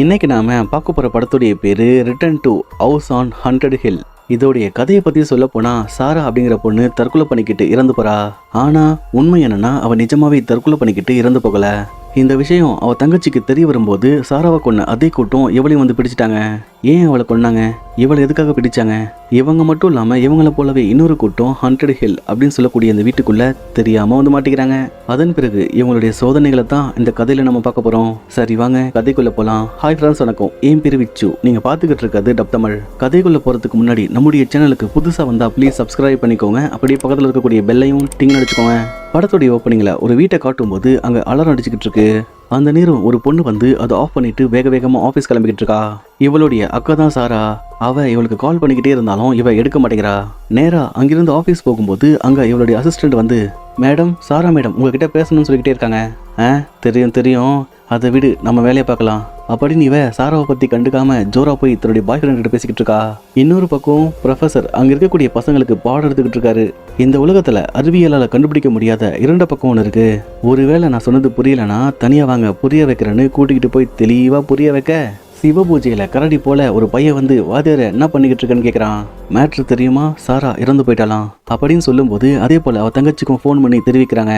இன்னைக்கு நாம பார்க்க போற படத்துடைய பேரு return to house on haunted hill. இதோடைய கதையை பத்தி சொல்ல போனா சாரா அப்படிங்கிற பொண்ணு தற்கொலை பண்ணிக்கிட்டு இறந்து போறா. ஆனா உண்மை என்னன்னா அவ நிஜமாவே தற்கொலை பண்ணிக்கிட்டு இறந்து போகல. இந்த விஷயம் அவ தங்கச்சிக்கு தெரிய வரும்போது சாராவை கொன்ன அதே கூட்டம் இவளையும் வந்து பிடிச்சிட்டாங்க. ஏன் அவளை கொன்னாங்க, இவளை எதுக்காக பிடிச்சாங்க, இவங்க மட்டும் இல்லாம இவங்கள போலவே இன்னொரு கூட்டம் ஹண்டட் ஹில் அப்படின்னு சொல்லக்கூடிய இந்த வீட்டுக்குள்ள தெரியாம வந்து மாட்டிக்கிறாங்க. அதன் பிறகு இவங்களுடைய சோதனைகளை தான் இந்த கதையில நம்ம பார்க்க போறோம். சரி வாங்க கதைக்குள்ள போலாம். ஹாய் ஃப்ரெண்ட்ஸ், வணக்கம். என் பேரு விச்சு. நீங்க பாத்துக்கிட்டு இருக்கிறது டப் தமிழ். கதைக்குள்ள போறதுக்கு முன்னாடி நம்முடைய சேனலுக்கு புதுசா வந்தா ப்ளீஸ் சப்ஸ்கிரைப் பண்ணிக்கோங்க. அப்படியே பக்கத்துல இருக்கக்கூடிய பெல்லையும் டிங் அடிச்சுக்கோங்க. படத்துடைய ஓப்பனிங்ல ஒரு வீட்டை காட்டும் போது அங்க அலாரம் அடிச்சுக்கிட்டு இருக்கு. அந்த நேரம் ஒரு பொண்ணு வந்து அதை ஆஃப் பண்ணிட்டு வேக வேகமா ஆஃபீஸ் கிளம்பிக்கிட்டு இருக்கா. இவளுடைய அக்கா தான் சாரா. அவ இவளுக்கு கால் பண்ணிக்கிட்டே இருந்தாலும் இவ எடுக்க மாட்டேங்கிறா. நேரா அங்கிருந்து ஆஃபீஸ் போகும்போது அங்க இவளுடைய அசிஸ்டன்ட் வந்து, மேடம் சாரா மேடம் உங்ககிட்ட பேசணும்னு சொல்லிக்கிட்டே இருக்காங்க. தெரியும் தெரியும், அதை விடு, நம்ம வேலையை பார்க்கலாம் அப்படின்னு இவ சாராவை பத்தி கண்டுக்காம ஜோரா போய் தன்னுடைய பாய் ஃப்ரெண்ட் கிட்ட பேசிக்கிட்டு இருக்கா. இன்னொரு பக்கம் ப்ரொஃபசர் அங்க இருக்கக்கூடிய பசங்களுக்கு பாடம் எடுத்துக்கிட்டு இருக்காரு. இந்த உலகத்துல அறிவியலால கண்டுபிடிக்க முடியாத இரண்டு பக்கம் ஒன்று இருக்கு. ஒருவேளை நான் சொன்னது புரியலன்னா தனியா வாங்க புரிய வைக்கிறேன்னு கூட்டிக்கிட்டு போய் தெளிவா புரிய வைக்க, சிவ பூஜையில கரடி போல ஒரு பையன் வந்து வாத்தியார என்ன பண்ணிக்கிட்டு இருக்கேன்னு கேட்கறான். மேட்ரு தெரியுமா, சாரா இறந்து போயிட்டாலாம் அப்படின்னு சொல்லும்போது அதே போல அவ தங்கச்சிக்கும் ஃபோன் பண்ணி தெரிவிக்கிறாங்க.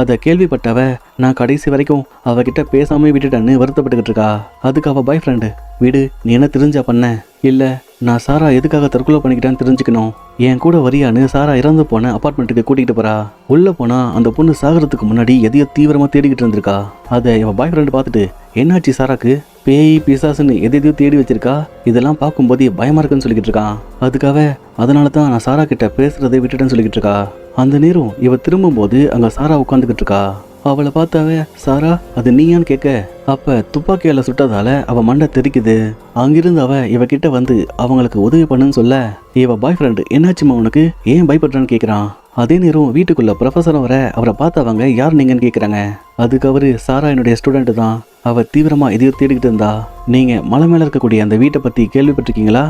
அதை கேள்விப்பட்டவ நான் கடைசி வரைக்கும் அவகிட்ட பேசாம விட்டுட்டேன்னு வருத்தப்பட்டுக்கிட்டு இருக்கா. அதுக்கு அவ பாய் ஃப்ரெண்டு, விடு, நீ என்ன தெரிஞ்சா பண்ண, இல்ல நான் சாரா எதுக்காக தற்கொலை பண்ணிக்கிட்டான்னு தெரிஞ்சுக்கணும், என் கூட வரியான்னு சாரா இறந்து போன அப்பார்ட்மெண்ட்டுக்கு கூட்டிகிட்டு போறா. உள்ள போனா அந்த பொண்ணு சாகிறதுக்கு முன்னாடி எதையோ தீவிரமா தேடிக்கிட்டு இருந்திருக்கா. அதை இவன் பாய் ஃப்ரெண்டு பார்த்துட்டு, என்னாச்சு சாராக்கு, பேய் பிசாசுன்னு எதையோ தேடி வச்சிருக்கா, இதெல்லாம் பார்க்கும்போது பயமா இருக்குன்னு சொல்லிக்கிட்டு இருக்கான். அதுக்காக அதனால தான் நான் சாரா கிட்ட பேசுறதை விட்டுட்டேன்னு சொல்லிக்கிட்டு இருக்கா. அந்த நேரம் இவ திரும்பும் போது அங்க சாரா உட்காந்துக்கிட்டு இருக்கா. அவளை பார்த்தாவே, சாரா அது நீயான்னு கேட்க, அப்ப துப்பாக்கியால சுட்டதால அவ மண்டை தெரிக்குது. அங்கிருந்து அவ இவகிட்ட வந்து அவங்களுக்கு உதவி பண்ணுன்னு சொல்ல, இவ பாய் ஃப்ரெண்டு என்னாச்சுமா உனக்கு, ஏன் பயப்படுறான்னு கேட்குறான். அதே நேரம் வீட்டுக்குள்ள ப்ரொஃபஸர் அவரை பார்த்தவங்க யார் நீங்கன்னு கேட்குறாங்க. அதுக்கு அவரு, சாரா என்னுடைய ஸ்டூடெண்ட் தான், அவ தீவிரமா எதையோ தேடிக்கிட்டு இருந்தா, நீங்க மலை மேல இருக்கக்கூடிய அந்த வீட்டை பத்தி கேள்விப்பட்டிருக்கீங்களா?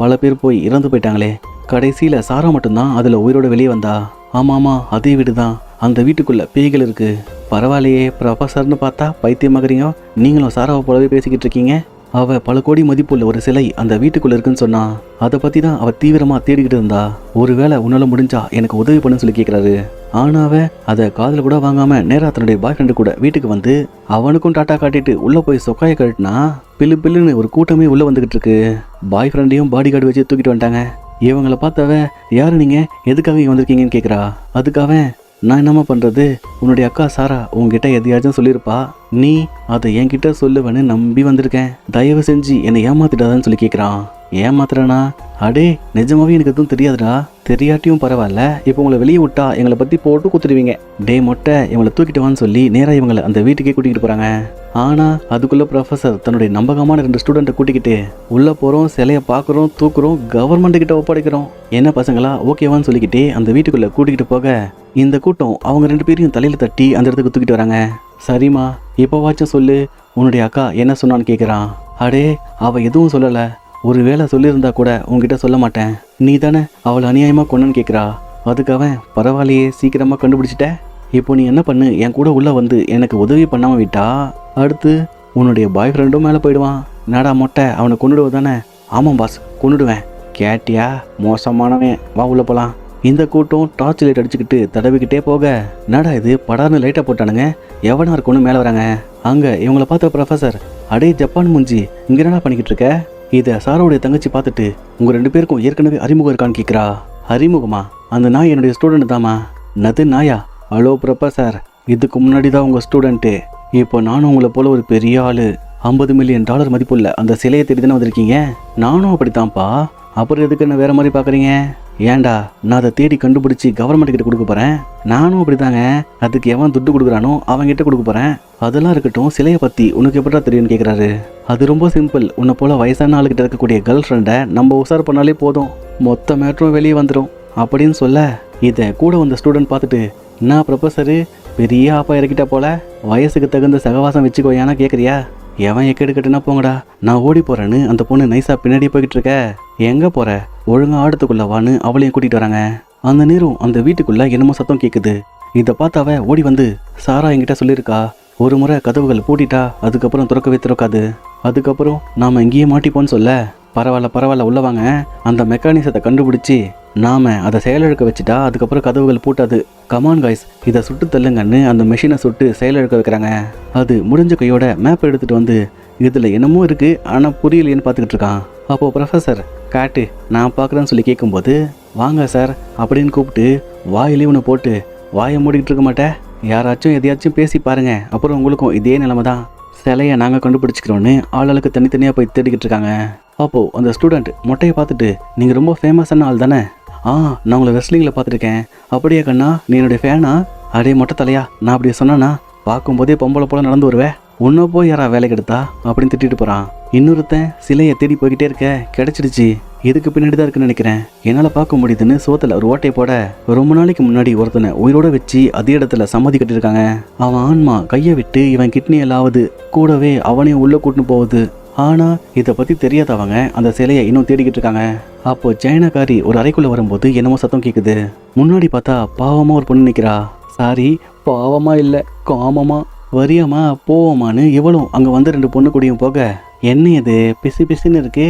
பல பேர் போய் இறந்து போயிட்டாங்களே, கடைசியில சாரா மட்டும்தான் அதுல உயிரோட வெளியே வந்தா. ஆமாமா அதே வீடு தான், அந்த வீட்டுக்குள்ள பேய்கள் இருக்கு. பரவாயில்லையே ப்ரொஃபஸர்னு பார்த்தா பைத்தியமாகறீங்க, நீங்களும் சாராவை போலவே பேசிக்கிட்டு இருக்கீங்க. அவ பல கோடி மதிப்புள்ள ஒரு சிலை அந்த வீட்டுக்குள்ள இருக்குன்னு சொன்னா, அதை பத்தி தான் அவ தீவிரமா தேடிக்கிட்டு இருந்தா. ஒருவேளை உன்னால முடிஞ்சா எனக்கு உதவி பண்ணுன்னு சொல்லி கேட்கிறாரு. ஆனா அவ அதை காதுல கூட வாங்காம நேரா தன்னுடைய பாய் ஃப்ரெண்டு கூட வீட்டுக்கு வந்து அவனுக்கும் டாட்டா காட்டிட்டு உள்ள போய் சொக்காய கழட்டினா பில்லு பில்லுன்னு ஒரு கூட்டமே உள்ள வந்துகிட்டு இருக்கு. பாய் ஃப்ரெண்டையும் பாடி கார்டு வச்சு தூக்கிட்டு வந்துட்டாங்க. இவங்களை பார்த்தவ, யாரு நீங்க, எதுக்காக இங்க வந்திருக்கீங்கன்னு கேட்குறா. அதுக்காக, நான் என்னம்மா பண்ணுறது, உன்னுடைய அக்கா சாரா உங்ககிட்ட எதையாச்சும் சொல்லியிருப்பா, நீ அதை என்கிட்ட சொல்லுவேன்னு நம்பி வந்திருக்கேன், தயவு செஞ்சு என்னை ஏமாத்திட்டாதான்னு சொல்லி கேட்குறான். ஏமாத்துறனா, அடே நிஜமாவே எனக்கு எதுவும் தெரியாதுடா, தெரியாட்டியும் பரவாயில்ல, இப்போ உங்களை வெளியே விட்டா எங்களை பற்றி போட்டு குத்துடுவீங்க, டே மொட்டை இவங்களை தூக்கிட்டு வான்னு சொல்லி நேராக இவங்களை அந்த வீட்டுக்கே கூட்டிகிட்டு போகிறாங்க. ஆனால் அதுக்குள்ளே ப்ரொஃபஸர் தன்னுடைய நம்பகமான 2 ஸ்டூடெண்ட்டை கூட்டிக்கிட்டு உள்ளே போகிறோம், சிலையை பார்க்குறோம், தூக்குறோம், கவர்மெண்ட்டுக்கிட்ட ஒப்படைக்கிறோம், என்ன பசங்களா ஓகேவான்னு சொல்லிக்கிட்டே அந்த வீட்டுக்குள்ளே கூட்டிகிட்டு போக, இந்த கூட்டம் அவங்க 2 பேரையும் தலையில் தட்டி அந்த இடத்துக்கு தூக்கிட்டு வராங்க. சரிம்மா இப்போவாச்சும் சொல்லு, உன்னுடைய அக்கா என்ன சொன்னான்னு கேட்குறான். அடே அவள் எதுவும் சொல்லலை, ஒரு வேளை சொல்லியிருந்தா கூட உங்ககிட்ட சொல்ல மாட்டேன், நீ தானே அவளை அநியாயமாக கொன்னன்னு கேட்குறா. அதுக்காக, பரவாயில்லையே சீக்கிரமாக கண்டுபிடிச்சிட்ட, இப்போ நீ என்ன பண்ணு, என் கூட உள்ளே வந்து எனக்கு உதவி பண்ணாமல் விட்டா அடுத்து உன்னுடைய பாய் ஃப்ரெண்டும் மேலே போயிடுவான். நாடா மொட்டை அவனை கொண்டுடுவ தானே? ஆமாம் பாஸ் கொண்டுடுவேன். கேட்டியா, மோசமானவன், வா உள்ள போகலாம். இந்த கூட்டம் டார்ச் லைட் அடிச்சுக்கிட்டு தடவிக்கிட்டே போக, நாடா இது படார்னு லைட்டை போட்டானுங்க, எவனா இருக்குன்னு மேலே வராங்க. அங்கே இவங்கள பார்த்த ப்ரொஃபஸர், அடே ஜப்பான் மூஞ்சி இங்கே என்னடா பண்ணிக்கிட்டு இருக்க, இதை சாராவுடைய தங்கச்சி பார்த்துட்டு உங்கள் 2 பேருக்கும் ஏற்கனவே அறிமுகம் இருக்கான்னு கேட்குறா. அறிமுகமா, அந்த நாய் என்னுடைய ஸ்டூடெண்ட் தாமா. நது நாயா? ஹலோ ப்ரொஃபஸர், இதுக்கு முன்னாடி தான் உங்கள் ஸ்டூடெண்ட்டு, இப்போ நானும் உங்களை போல ஒரு பெரிய ஆள், $50 மில்லியன் மதிப்புள்ள அந்த சிலையை தேடி தானே வந்திருக்கீங்க, நானும் அப்படித்தான்ப்பா, அப்புறம் எதுக்கு என்ன வேற மாதிரி பார்க்குறீங்க? ஏன்டா, நான் அதை தேடி கண்டுபிடிச்சி கவர்மெண்ட் கிட்ட கொடுக்க போகிறேன், நானும் அப்படிதாங்க, அதுக்கு எவன் துட்டு கொடுக்குறானோ அவன்கிட்ட கொடுக்க போகிறேன், அதெல்லாம் இருக்கட்டும், சிலையை பற்றி உனக்கு எப்படா தெரியும்னு கேட்குறாரு. அது ரொம்ப சிம்பிள், உன்னை போல் வயசான ஆளுகிட்ட இருக்கக்கூடிய கேர்ள் ஃப்ரெண்டை நம்ம உசார் பண்ணாலே போதும், மொத்த மேட்ரும் வெளியே வந்துடும் அப்படின்னு சொல்ல, இதை கூட வந்த ஸ்டூடெண்ட் பார்த்துட்டு, என்ன ப்ரொஃபஸரு பெரிய ஆப்பா இறக்கிட்டா போல, வயசுக்கு தகுந்த சகவாசம் வச்சுக்கோயானா கேட்குறியா, எவன் எக்கெடு கட்டுனா போங்கடா, நான் ஓடி போகிறேன்னு அந்த பொண்ணு நைஸாக பின்னாடி போய்கிட்டு இருக்க, எங்கே போகிற, ஒழுங்காக ஆடத்துக்குள்ளே வான்னு அவளையும் கூட்டிகிட்டு வராங்க. அந்த நேரம் அந்த வீட்டுக்குள்ளே என்னமோ சத்தம் கேட்குது. இதை பார்த்தாவ ஓடி வந்து, சாரா என்கிட்ட சொல்லியிருக்கா, ஒரு முறை கதவுகள் பூட்டிட்டா அதுக்கப்புறம் திறக்கவே திறக்காது. அதுக்கப்புறம் நாம் இங்கேயே மாட்டிப்போன்னு சொல்ல, பரவாயில்ல உள்ள வாங்க, அந்த மெக்கானிசத்தை கண்டுபிடிச்சி நாம் அதை செயலிழக்க வச்சுட்டா அதுக்கப்புறம் கதவுகள் பூட்டாது. கமான் காய்ஸ், இதை சுட்டு தள்ளுங்கன்னு அந்த மெஷினை சுட்டு செயலிழக்க வைக்கிறாங்க. அது முடிஞ்ச கையோட மேப் எடுத்துகிட்டு வந்து இதில் என்னமோ இருக்குது ஆனால் புரியலையேன்னு பார்த்துக்கிட்டு இருக்கான். அப்போது ப்ரொஃபஸர் காட்டு நான் பார்க்குறேன்னு சொல்லி கேட்கும்போது, வாங்க சார் அப்படின்னு கூப்பிட்டு வாயிலே ஒன்று போட்டு வாயை மூடிக்கிட்டு இருக்க மாட்டேன், யாராச்சும் எதையாச்சும் பேசி பாருங்க, அப்புறம் உங்களுக்கும் இதே நிலைமை தான், சிலையை நாங்கள் கண்டுபிடிச்சிக்கிறோன்னு ஆளுக்கு தனித்தனியாக போய் தேடிக்கிட்டு இருக்காங்க. அப்போது அந்த ஸ்டூடெண்ட் மொட்டையை பார்த்துட்டு, நீங்கள் ரொம்ப ஃபேமஸான ஆள் தானே? நான் உங்களை ரெஸ்லிங்கில் பார்த்துருக்கேன். அப்படியே கண்ணா நீ என்னுடைய ஃபேனா? அடே மொட்டை தலையா, நான் அப்படி சொன்னானா பார்க்கும்போதே பொம்பளை போல நடந்து வருவேன், உன்னை போய் யாரா வேலைக்கு எடுத்தா அப்படின்னு திட்டிட்டு போகிறான். இன்னொருத்தன் சிலையை தேடி போய்கிட்டே இருக்க, கிடைச்சிடுச்சு, இதுக்கு பின்னாடி தான் இருக்குன்னு நினைக்கிறேன், என்னால் பார்க்க முடியுதுன்னு சோத்தில் ஒரு ஓட்டையை போட, ரொம்ப நாளைக்கு முன்னாடி ஒருத்தனை உயிரோட வச்சு அதே இடத்துல சமாதி கட்டியிருக்காங்க. அவன் ஆன்மா கையை விட்டு இவன் கிட்னி எல்லாவது, கூடவே அவனையும் உள்ளே கூட்டின்னு போகுது. ஆனால் இதை பற்றி தெரியாதவங்க அந்த சிலையை இன்னும் தேடிக்கிட்டு இருக்காங்க. அப்போ சைனாக்காரி ஒரு அறைக்குள்ளே வரும்போது என்னமோ சத்தம் கேட்குது. முன்னாடி பார்த்தா பாவமாக ஒரு பொண்ணு நிற்கிறா. சாரி, பாவமா இல்லை, காமமா, வரியாமா போவோமான்னு இவளும் அங்கே வந்து 2 பொண்ணு கூடியும் போக, என்ன இது பிசு பிசுன்னு இருக்கு,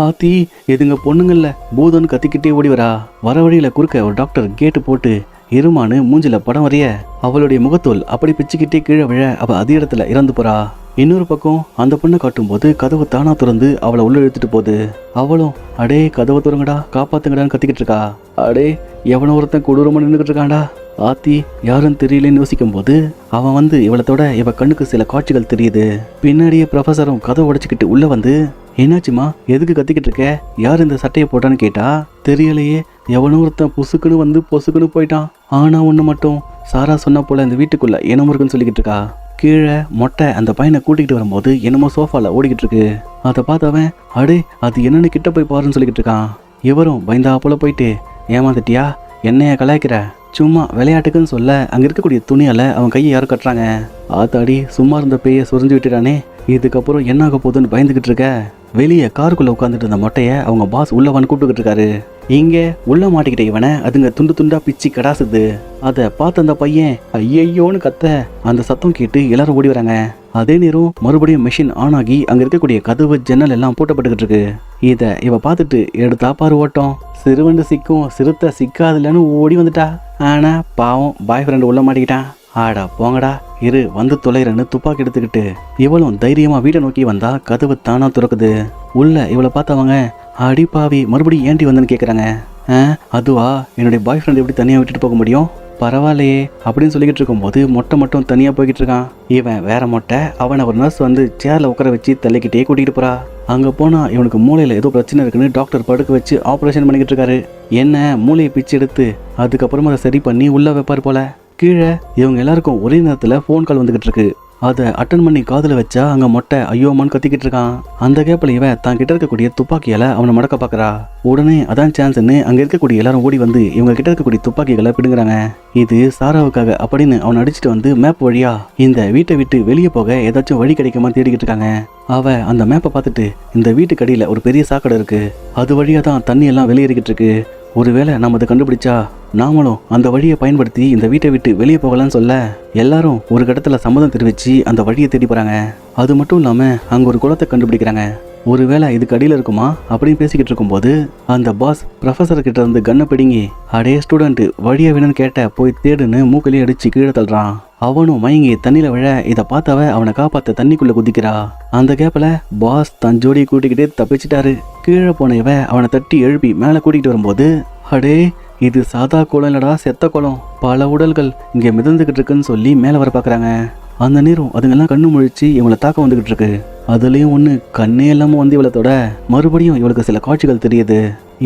ஆத்தி எதுங்க பொண்ணுங்கள்ல பூதன்னு கத்திக்கிட்டே ஓடி வரா. வர வழியில் குறுக்க ஒரு டாக்டர் கேட்டு போட்டு இருமான்னு மூஞ்சில படம் வரைய, அவளுடைய முகத்தோல் அப்படி பிச்சுக்கிட்டே கீழே விழ அவள் அதே இடத்துல இறந்து போறா. இன்னொரு பக்கம் அந்த பொண்ணை காட்டும்போது கதவு தானா திறந்து அவளை உள்ள இழுத்துட்டு போகுது. அவளும் அடே கதவை திறங்கடா காப்பாத்துங்கடான்னு கத்திக்கிட்டு இருக்கா. அடே எவனோ ஒருத்தன் கொடூரமா நின்றுக்கிட்டு இருக்காண்டா. ஆத்தி யாருன்னு தெரியலன்னு யோசிக்கும் போது அவன் வந்து இவளத்தோட இவ கண்ணுக்கு சில காட்சிகள் தெரியுது. பின்னாடியே ப்ரொஃபஸரும் கதவை உடைச்சிக்கிட்டு உள்ள வந்து, என்னாச்சுமா எதுக்கு கத்திக்கிட்டு இருக்க, யார் இந்த சட்டையை போட்டான்னு கேட்டா, தெரியலையே, எவனோ ஒருத்தன் புசுக்குன்னு வந்து பொசுக்குன்னு போயிட்டான், ஆனா ஒன்று மட்டும் சாரா சொன்ன போல இந்த வீட்டுக்குள்ள என்னமோ இருக்குன்னு சொல்லிக்கிட்டு இருக்கா. கீழே மொட்டை அந்த பையனை கூட்டிகிட்டு வரும்போது என்னமோ சோஃபாவில் ஓடிக்கிட்டு இருக்கு. அதை பார்த்தவன் அடே அது என்னன்னு கிட்ட போய் பாருன்னு சொல்லிக்கிட்டு இருக்கான். இவரும் பயந்தாப்புல போயிட்டு, ஏமாந்துட்டியா, என்னைய கலாய்க்கிற, சும்மா விளையாட்டுக்குன்னு சொல்ல அங்கே இருக்கக்கூடிய துணியால் அவன் கையை யாரும் கட்டுறாங்க. ஆத்தாடி சும்மா இருந்த பேயை சொரிஞ்சு விட்டுட்டானே, இதுக்கப்புறம் என்ன ஆக போகுதுன்னு பயந்துக்கிட்டு இருக்க. வெளியே காருக்குள்ளே உட்காந்துட்டு இருந்த மொட்டையை அவங்க பாஸ் உள்ளவன் கூப்பிட்டுக்கிட்டு இருக்காரு. இங்கே உள்ள மாட்டிக்கிட்ட இவனை அதுங்க துண்டு துண்டா பிச்சு கடாசுது. அதை பார்த்து அந்த பையன் ஐயோன்னு கத்த, அந்த சத்தம் கேட்டு எல்லாரும் ஓடி வராங்க. அதே நேரம் மறுபடியும் மெஷின் ஆன் ஆகி அங்கே இருக்கக்கூடிய கதவு ஜன்னல் எல்லாம் பூட்டப்பட்டுக்கிட்டு இருக்கு. இதை இவ பார்த்துட்டு எடுத்தா பாரு ஓட்டம், சிறுவண்டு சிக்கும் சிறுத்தை சிக்காதுலன்னு ஓடி வந்துட்டா. ஆனா பாவம் பாய் ஃப்ரெண்டு உள்ள மாட்டிக்கிட்டான். ஆடா போங்கடா இரு வந்து தொலைறன்னு துப்பாக்கி எடுத்துக்கிட்டு இவளும் தைரியமா வீட்டை நோக்கி வந்தா கதவு தானா திறக்குது. உள்ள இவளை பார்த்தவங்க, அடி பாவி மறுபடியும் ஏண்டி வந்துன்னு கேட்குறாங்க. அதுவா, என்னுடைய பாய் ஃப்ரெண்ட் எப்படி தனியாக விட்டுட்டு போக முடியும், பரவாயில்லையே அப்படின்னு சொல்லிக்கிட்டு இருக்கும்போது மொட்டை மட்டும் தனியாக போய்கிட்டு இருக்கான். இவன் வேற மொட்டை, அவனை ஒரு நர்ஸ் வந்து சேரில் உட்கார வச்சு தள்ளிக்கிட்டே கூட்டிகிட்டு போறா. அங்கே போனால் இவனுக்கு மூளையில் ஏதோ பிரச்சனை இருக்குன்னு டாக்டர் படுக்க வச்சு ஆப்ரேஷன் பண்ணிக்கிட்டு இருக்காரு. என்ன மூளையை பிச்சு எடுத்து அதுக்கப்புறமா அதை சரி பண்ணி உள்ள வைப்பார் போல. கீழே இவங்க எல்லாருக்கும் ஒரே நேரத்தில் ஃபோன் கால் வந்துக்கிட்டு இருக்கு. அதை அட்டன் பண்ணி காதில் வச்சா அங்கே மொட்டை ஐயோமான்னு கத்திக்கிட்டு இருக்கான். அந்த கேப்பில் இவன் தான் கிட்ட இருக்கக்கூடிய துப்பாக்கியால் அவனை மடக்க பார்க்குறா. உடனே அதான் சான்ஸ்ன்னு அங்கே இருக்கக்கூடிய எல்லாரும் ஓடி வந்து இவங்க கிட்ட இருக்கக்கூடிய துப்பாக்கிகளை பிடுங்குறாங்க. இது சாராவுக்காக அப்படின்னு அவனை அடிச்சுட்டு வந்து மேப் வழியா இந்த வீட்டை விட்டு வெளியே போக ஏதாச்சும் வழி கிடைக்குமா தேடிக்கிட்டு இருக்காங்க. அவ அந்த மேப்பை பார்த்துட்டு, இந்த வீட்டுக்கு அடியில் ஒரு பெரிய சாக்கடை இருக்கு, அது வழியாக தான் தண்ணி எல்லாம் வெளியேறிக்கிட்டு இருக்கு, ஒருவேளை நம்ம அதை கண்டுபிடிச்சா நாமளும் அந்த வழியை பயன்படுத்தி இந்த வீட்டை விட்டு வெளியே போகலான்னு சொல்ல, எல்லாரும் ஒரு இடத்துல சம்மதம் தெரிவித்து அந்த வழியை தேடி போகிறாங்க. அது மட்டும் இல்லாமல் அங்கே ஒரு குளத்தை கண்டுபிடிக்கிறாங்க. ஒருவேளை இதுக்கு அடியில் இருக்குமா அப்படின்னு பேசிக்கிட்டு இருக்கும்போது அந்த பாஸ் ப்ரொஃபஸர்கிட்ட இருந்து கண்ணை பிடுங்கி, அடே ஸ்டூடெண்ட் வழியை வேணும்னு கேட்ட போய் தேடுன்னு மூக்கிலேயே அடித்து கீழே தள்ளுறான். அவனும் மயங்கி தண்ணியில் விழ இதை பார்த்தவ அவனை காப்பாற்ற தண்ணிக்குள்ளே குதிக்கிறா. அந்த கேப்பில் பாஸ் தன் ஜோடியை கூட்டிக்கிட்டே தப்பிச்சிட்டாரு. கீழே போன இவ அவனை தட்டி எழுப்பி மேலே கூட்டிகிட்டு வரும்போது, அடே இது சாதா குளம் இல்லடா செத்த குளம், பல உடல்கள் இங்கே மிதந்துக்கிட்டு இருக்குன்னு சொல்லி மேலே வர பார்க்குறாங்க. அந்த நேரம் அதுங்கெல்லாம் கண்ணு முழிச்சு இவளை தாக்க வந்துக்கிட்டு இருக்கு. அதுலேயும் ஒன்று கண்ணே இல்லாமல் வந்து இவளத்தோட மறுபடியும் இவளுக்கு சில காட்சிகள் தெரியுது.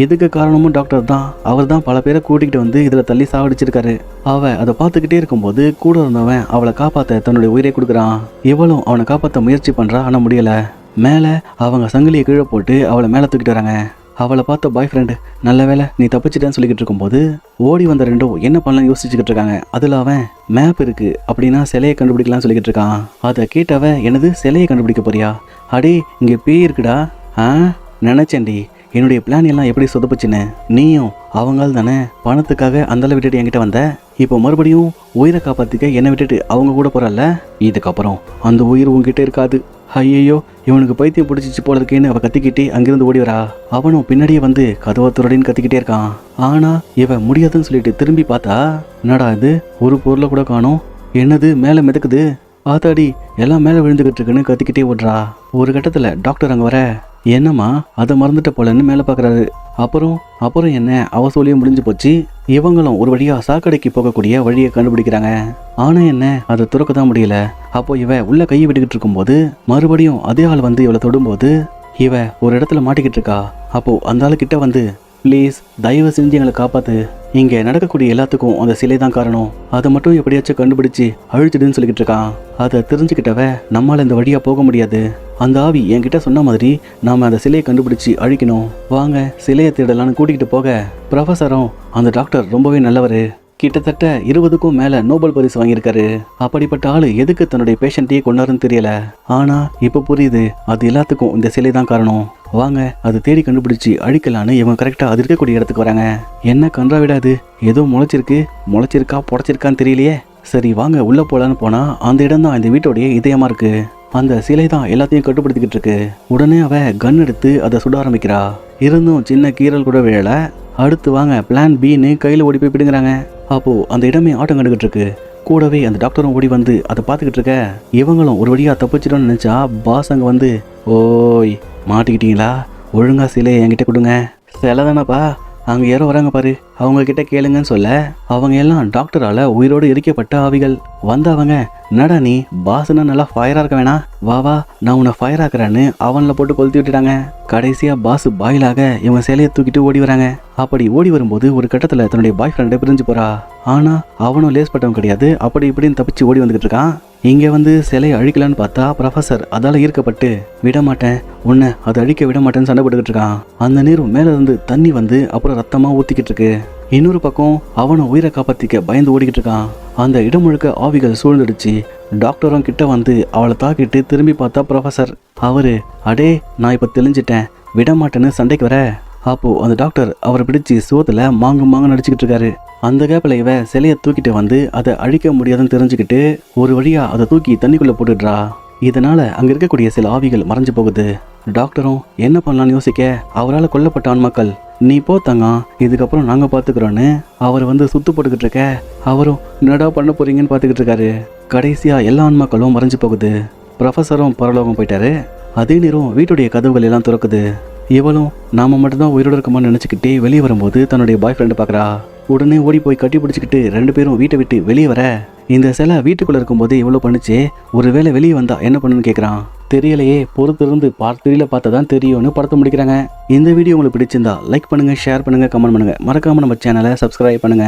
இதுக்கு காரணமும் டாக்டர் தான். அவர் தான் பல பேரை கூட்டிகிட்டு வந்து இதில் தள்ளி சாவடிச்சிருக்காரு. அவள் அதை பார்த்துக்கிட்டே இருக்கும்போது கூட இருந்தவன் அவளை காப்பாற்ற தன்னுடைய உயிரை கொடுக்குறான். இவளும் அவனை காப்பாற்ற முயற்சி பண்ணுறா, ஆனால் முடியலை. மேலே அவங்க சங்கிலியை கீழே போட்டு அவளை மேலே தூக்கிட்டு வராங்க. அவளை பார்த்த பாய் ஃப்ரெண்டு, நல்ல வேலை நீ தப்பிச்சிட்டேன்னு சொல்லிக்கிட்டு இருக்கும்போது ஓடி வந்த ரெண்டும் என்ன பண்ணலாம் யோசிச்சுக்கிட்டு இருக்காங்க. அதில் அவன் மேப் இருக்கு அப்படின்னா சிலையை கண்டுபிடிக்கலாம்னு சொல்லிக்கிட்டு இருக்கான். அதை கேட்டவ, எனது சிலையை கண்டுபிடிக்க போறியா, அடே இங்கே பேய் இருக்குடா, நினச்சேன்டி என்னுடைய பிளான் எல்லாம் எப்படி சொதப்புச்சுன்னு, நீயும் அவங்கால் தானே பணத்துக்காக அந்தளவு விட்டுட்டு என்கிட்ட வந்த, இப்போ மறுபடியும் உயிரை காப்பாத்திக்க என்னை விட்டுட்டு அவங்க கூட போறல்ல, இதுக்கப்புறம் அந்த உயிர் உங்ககிட்ட இருக்காது. ஐயோ இவனுக்கு பைத்தியம் பிடிச்சிச்சு போல இருக்கேன்னு அவ கத்திக்கிட்டே அங்கிருந்து ஓடி வரா. அவனும் பின்னாடியே வந்து கதவை துறடின்னு கத்திக்கிட்டே இருக்கான். ஆனா இவ முடியாதுன்னு சொல்லிட்டு திரும்பி பார்த்தா, என்னடா இது, ஒரு பொருளை கூட காணோம், என்னது மேல மிதக்குது, ஆத்தாடி எல்லாம் மேல விழுந்துகிட்டு இருக்குன்னு கத்திக்கிட்டே ஓடுறா. ஒரு கட்டத்துல டாக்டர் அங்க வர, என்னம்மா அதை மறந்துட்ட போலன்னு மேலே பார்க்குறாரு. அப்புறம் என்ன, அவ சொல்லியும் முடிஞ்சு போச்சு. இவங்களும் ஒரு வழியா சாக்கடைக்கு போகக்கூடிய வழியை கண்டுபிடிக்கிறாங்க. ஆனா என்ன, அதை துறக்க தான் முடியல. அப்போ இவ உள்ள கையை விட்டுக்கிட்டு இருக்கும்போது மறுபடியும் அதே ஆள் வந்து இவளை தொடும்போது இவ ஒரு இடத்துல மாட்டிக்கிட்டு இருக்கா. அப்போ அந்த ஆள் கிட்ட வந்து, ப்ளீஸ் தயவு செஞ்சு எங்களை காப்பாத்து, இங்கே நடக்கக்கூடிய எல்லாத்துக்கும் அந்த சிலை தான் காரணம், அதை மட்டும் எப்படியாச்சும் கண்டுபிடிச்சு அழிச்சிடுன்னு சொல்லிக்கிட்டு இருக்கான். அதை தெரிஞ்சுக்கிட்டவ, நம்மளால இந்த வழியா போக முடியாது, அந்த ஆவி என்கிட்ட சொன்ன மாதிரி நாம அந்த சிலையை கண்டுபிடிச்சு அழிக்கணும், வாங்க சிலையை தேடலான்னு கூட்டிகிட்டு போக, ப்ரொஃபஸரும் அந்த டாக்டர் ரொம்பவே நல்லவர், கிட்டத்தட்ட 20க்கும் மேல நோபல் பரிசு வாங்கியிருக்காரு. அப்படிப்பட்ட ஆளு எதுக்கு தன்னுடைய பேஷண்ட்டையே கொண்டாருன்னு தெரியல. ஆனா இப்ப புரியுது, அது எல்லாத்துக்கும் இந்த சிலை தான் காரணம், வாங்க அதை தேடி கண்டுபிடிச்சு அழிக்கலான்னு இவங்க கரெக்டா அது இருக்கக்கூடிய இடத்துக்கு வராங்க. என்ன கன்றாவிடாது, ஏதோ முளைச்சிருக்கா புடைச்சிருக்கான்னு தெரியலையே, சரி வாங்க உள்ள போலான்னு போனா அந்த இடம் தான் இந்த வீட்டோடைய இதயமா இருக்கு. அந்த சிலை தான் எல்லாத்தையும் கட்டுப்படுத்திக்கிட்டு இருக்கு. உடனே அவ கன் எடுத்து அதை சுட ஆரம்பிக்கிறா. இருந்தும் சின்ன கீறல் கூட விழல. அடுத்து வாங்க பிளான் பின்னு கையில் ஓடி போய் பிடுங்குறாங்க. அப்போ அந்த இடமே ஆட்டம் கண்டுகிட்டு இருக்கு. கூடவே அந்த டாக்டரும் ஓடி வந்து அதை பார்த்துக்கிட்டு இருக்க. இவங்களும் ஒரு வழியாக தப்பிச்சிட்டோன்னு நினச்சா பாஸ் அங்கே வந்து, ஓய் மாட்டிக்கிட்டீங்களா, ஒழுங்கா சிலையை என்கிட்ட கொடுங்க. சிலை தானப்பா, அங்கே யாரோ வராங்க பாரு, அவங்க கிட்ட கேளுங்கன்னு சொல்ல, அவங்க எல்லாம் டாக்டரால உயிரோடு எரிக்கப்பட்ட ஆவிகள். வந்தவங்க, என்னடா நீ பாஸ்னா நல்லா ஃபயரா இருக்க வேணா, வா வா நான் உன்னை ஃபயர் ஆக்குறேன்னு அவனில் போட்டு கொளுத்தி விட்டுட்டாங்க. கடைசியா பாஸ் பாயிலாக இவங்க சிலையை தூக்கிட்டு ஓடி வராங்க. அப்படி ஓடி வரும்போது ஒரு கட்டத்துல தன்னுடைய பாய் ஃப்ரெண்டை பிரிஞ்சு போறா. ஆனா அவனும் லேஸ் பட்டவன் கிடையாது, அப்படி இப்படின்னு தப்பிச்சு ஓடி வந்துகிட்டு இருக்கான். இங்க வந்து சிலையை அழிக்கலான்னு பார்த்தா ப்ரொஃபஸர் அதால ஈர்க்கப்பட்டு, விட மாட்டேன் உன்னை, அதை அழிக்க விட மாட்டேன்னு சண்டை போட்டுக்கிட்டு இருக்கான். அந்த நீரும் மேல இருந்து தண்ணி வந்து அப்புறம் ரத்தமா ஊத்திக்கிட்டு இருக்கு. இன்னொரு பக்கம் அவனும் உயிரை காப்பாத்திக்க பயந்து ஓடிக்கிட்டு இருக்கான். அந்த இடம் முழுக்க ஆவிகள் சூழ்ந்துடுச்சு. டாக்டரும் கிட்ட வந்து அவளை தாக்கிட்டு திரும்பி பார்த்தா ப்ரொஃபஸர். அவரு, அடே நான் இப்ப தெளிஞ்சிட்டேன், விட மாட்டேன்னு சண்டைக்கு வர. அப்போ அந்த டாக்டர் அவரை பிடிச்சி சோத்துல மாங்கு நடிச்சுக்கிட்டு இருக்காரு. அந்த கேப்பில் இவ சிலையை தூக்கிட்டு வந்து அதை அழிக்க முடியாதுன்னு தெரிஞ்சுக்கிட்டு ஒரு வழியா அதை தூக்கி தண்ணிக்குள்ள போட்டுடுறா. இதனால அங்க இருக்கக்கூடிய சில ஆவிகள் மறைஞ்சு போகுது. டாக்டரும் என்ன பண்ணலான்னு யோசிக்க, அவரால் கொல்லப்பட்ட ஆண்மக்கள், நீ போ தங்கம், இதுக்கப்புறம் நாங்க பாத்துக்கிறோன்னு அவர் வந்து சுத்து போட்டுக்கிட்டு இருக்க. அவரும் என்னடா பண்ண போறீங்கன்னு பாத்துக்கிட்டு இருக்காரு. கடைசியா எல்லா ஆண்மக்களும் மறைஞ்சு போகுது. ப்ரொஃபஸரும் பரலோகம் போயிட்டாரு. அதே நேரம் வீட்டுடைய கதவுகள் எல்லாம் திறக்குது. இவளும் நாம மட்டும்தான் உயிரோடு இருக்கமான்னு நினைச்சுக்கிட்டே வெளியே வரும்போது தன்னுடைய பாய் ஃப்ரெண்டு பாக்குறா. உடனே ஓடி போய் கட்டி பிடிச்சிக்கிட்டு 2 பேரும் வீட்டை விட்டு வெளியே வர, இந்த சிலை வீட்டுக்குள்ள இருக்கும்போது இவ்வளோ பண்ணுச்சு, ஒருவேளை வெளியே வந்தா என்ன பண்ணுன்னு கேட்குறான். தெரியலையே, பொறுத்திருந்து பார்த்து பார்த்தா தான் தெரியும்னு படத்தை முடிக்கிறாங்க. இந்த வீடியோ உங்களுக்கு பிடிச்சிருந்தா லைக் பண்ணுங்க, ஷேர் பண்ணுங்க, கமெண்ட் பண்ணுங்க, மறக்காம நம்ம சேனலை சப்ஸ்கிரைப் பண்ணுங்க.